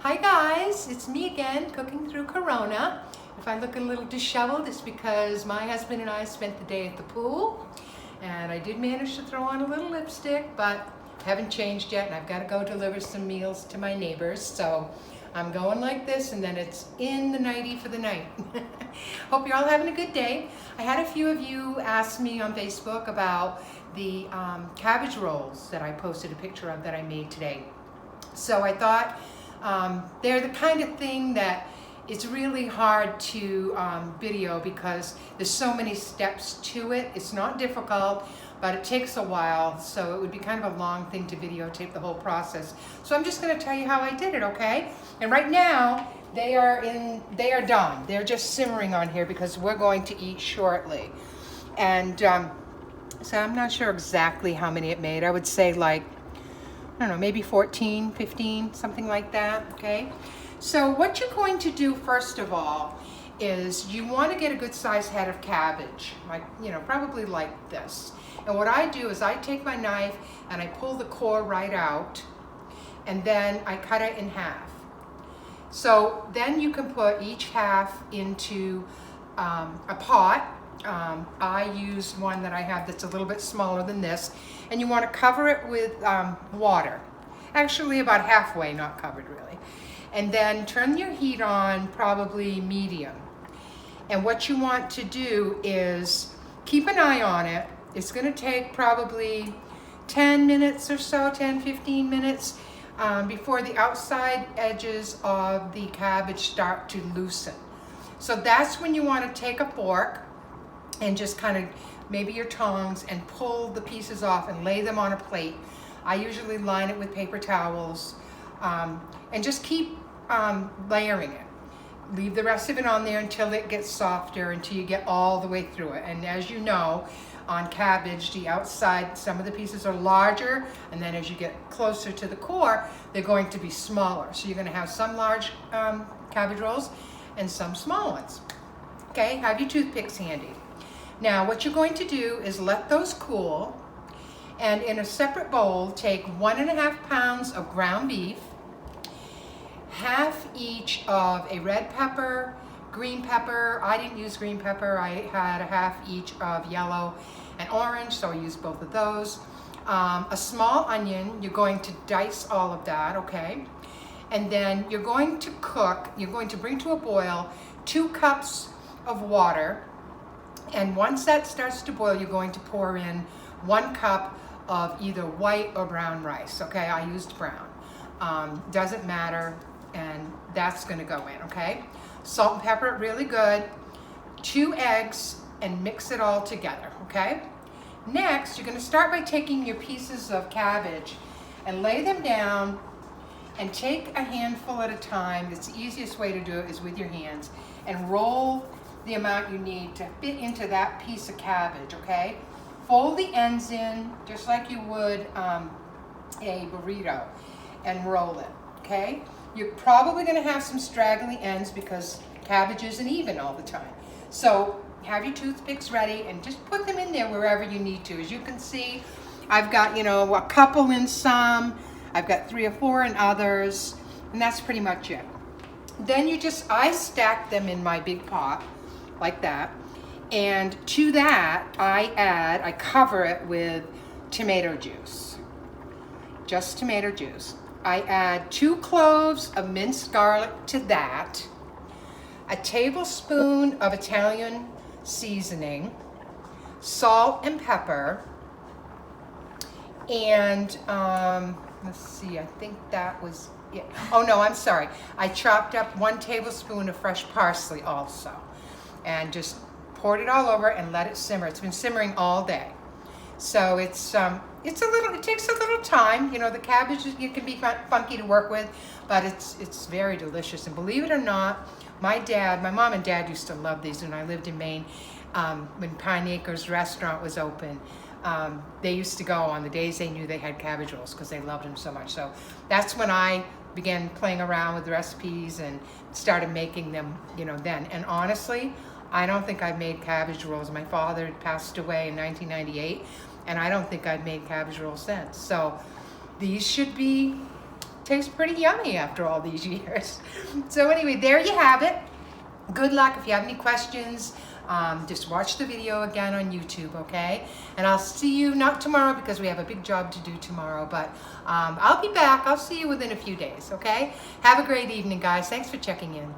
Hi guys, it's me again, cooking through Corona. If I look a little disheveled, it's because my husband and I spent the day at the pool, and I did manage to throw on a little lipstick, but haven't changed yet, and I've got to go deliver some meals to my neighbors, so I'm going like this, and then it's in the nightie for the night. Hope you're all having a good day. I had a few of you ask me on Facebook about the cabbage rolls that I posted a picture of that I made today. So I thought they're the kind of thing that it's really hard to video because there's so many steps to it. It's not difficult, but it takes a while, so it would be kind of a long thing to videotape the whole process. So I'm just going to tell you how I did it, okay? And right now they are done. They're just simmering on here because we're going to eat shortly. And so I'm not sure exactly how many it made. I would say like, I don't know, maybe 14, 15, something like that, okay? So what you're going to do first of all is you want to get a good sized head of cabbage, like, probably like this. And what I do is I take my knife and I pull the core right out, and then I cut it in half. So then you can put each half into a pot. I use one that I have that's a little bit smaller than this, and you want to cover it with water. Actually about halfway, not covered really. And then turn your heat on, probably medium. And what you want to do is keep an eye on it. It's going to take probably 10 minutes or so, 10, 15 minutes before the outside edges of the cabbage start to loosen. So that's when you want to take a fork and just kind of, maybe your tongs, and pull the pieces off and lay them on a plate. I usually line it with paper towels and just keep layering it. Leave the rest of it on there until it gets softer, until you get all the way through it. And as you know, on cabbage, the outside, some of the pieces are larger, and then as you get closer to the core, they're going to be smaller. So you're going to have some large cabbage rolls and some small ones. Okay, have your toothpicks handy. Now what you're going to do is let those cool, and in a separate bowl take 1.5 pounds of ground beef, half each of a red pepper, green pepper. I didn't use green pepper. I had a half each of yellow and orange, so I used both of those. A small onion. You're going to dice all of that, okay? And then you're going to cook, you're going to bring to a boil 2 cups of water. And once that starts to boil, you're going to pour in 1 cup of either white or brown rice, okay? I used brown. Doesn't matter, and that's gonna go in, okay? Salt and pepper, really good. 2 eggs, and mix it all together, okay? Next, you're gonna start by taking your pieces of cabbage and lay them down, and take a handful at a time. It's the easiest way to do it is with your hands, and roll the amount you need to fit into that piece of cabbage, okay? Fold the ends in just like you would a burrito, and roll it, okay? You're probably gonna have some straggly ends because cabbage isn't even all the time. So have your toothpicks ready and just put them in there wherever you need to. As you can see, I've got, a couple in some, I've got 3 or 4 in others, and that's pretty much it. Then I stack them in my big pot like that, and to that I cover it with tomato juice, just tomato juice. I add 2 cloves of minced garlic to that, a tablespoon of Italian seasoning, salt and pepper, and let's see, I think that was it. Oh no, I'm sorry. I chopped up 1 tablespoon of fresh parsley also, and just poured it all over and let it simmer. It's been simmering all day. So it takes a little time. The cabbage it can be funky to work with, but it's very delicious. And believe it or not, my mom and dad used to love these when I lived in Maine. When Pine Acres restaurant was open, they used to go on the days they knew they had cabbage rolls because they loved them so much. So that's when I began playing around with recipes and started making them, then. And honestly, I don't think I've made cabbage rolls. My father passed away in 1998, and I don't think I've made cabbage rolls since. So these should be tastes pretty yummy after all these years. So anyway, there you have it. Good luck. If you have any questions, just watch the video again on YouTube, okay? And I'll see you, not tomorrow because we have a big job to do tomorrow, but I'll be back. I'll see you within a few days, okay? Have a great evening, guys. Thanks for checking in.